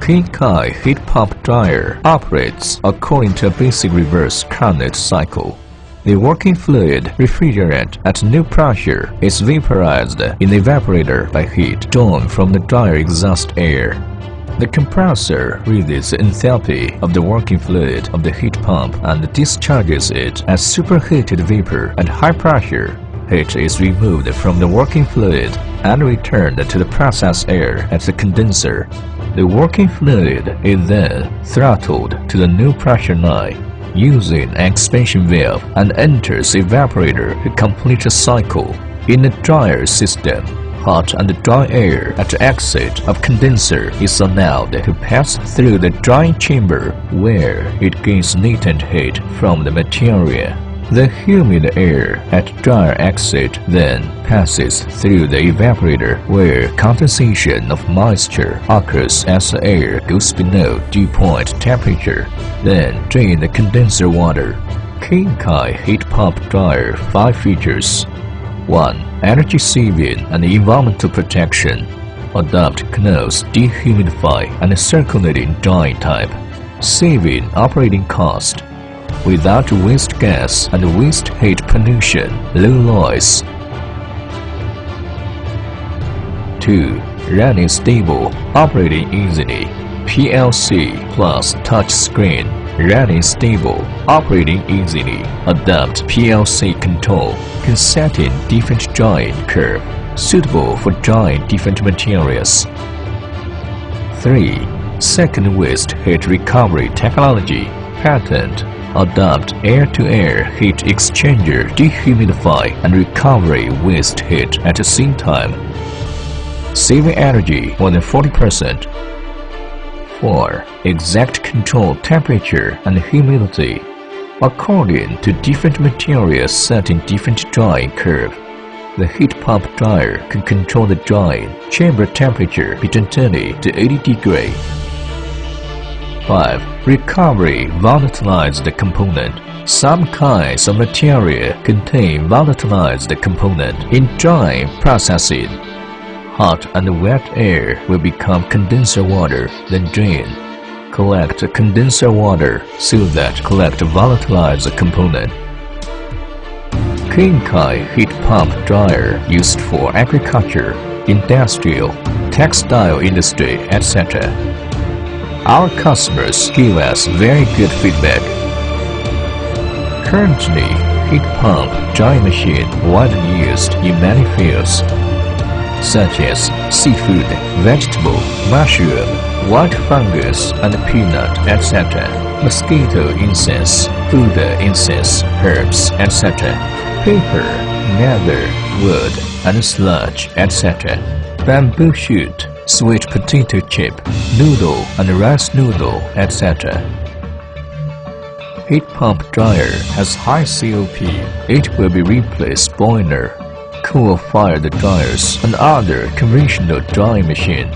KINKAI heat pump dryer operates according to a basic reverse Carnot cycle. The working fluid refrigerant at new pressure is vaporized in the evaporator by heat drawn from the dryer exhaust air. The compressor reads the enthalpy of the working fluid of the heat pump and discharges it as superheated vapor at high pressure. Heat is removed from the working fluid and returned to the process air at the condenser. The working fluid is then throttled to the new pressure line using an expansion valve and enters the evaporator to complete the cycle. In the dryer system, hot and dry air at the exit of condenser is allowed to pass through the drying chamber where it gains latent heat from the material. The humid air at dryer exit then passes through the evaporator where condensation of moisture occurs as the air goes below dew point temperature. Then drain the condenser water. KINKAI heat pump dryer 5 features. 1. Energy saving and environmental protection. Adopt close, dehumidify and circulating drying type. Saving operating cost. Without waste gas and waste heat pollution, low noise. 2. Running stable, operating easily. PLC plus touch screen. Running stable, operating easily. Adopt PLC control, can set in different drying curve, suitable for drying different materials. 3. Second waste heat recovery technology, patent. Adopt air-to-air heat exchanger, dehumidify and recovery waste heat at the same time, saving energy more than 40%. 4. Exact control temperature and humidity. According to different materials set in different drying curve, the heat pump dryer can control the drying chamber temperature between 30 to 80 degrees. 5. Recovery volatilized component. Some kinds of material contain volatilized component in drying processing. Hot and wet air will become condenser water, then drain. Collect condenser water so that collect volatilized component. KINKAI heat pump dryer used for agriculture, industrial, textile industry, etc. Our customers give us very good feedback. Currently, heat pump drying machine widely used in many fields, such as seafood, vegetable, mushroom, white fungus and peanut, etc. Mosquito incense, food incense, herbs, etc. Paper, leather, wood and sludge, etc. Bamboo shoot, sweet potato chip, noodle and rice noodle, etc. Heat pump dryer has high COP. It will be replaced boiler, coal-fired dryers and other conventional drying machine.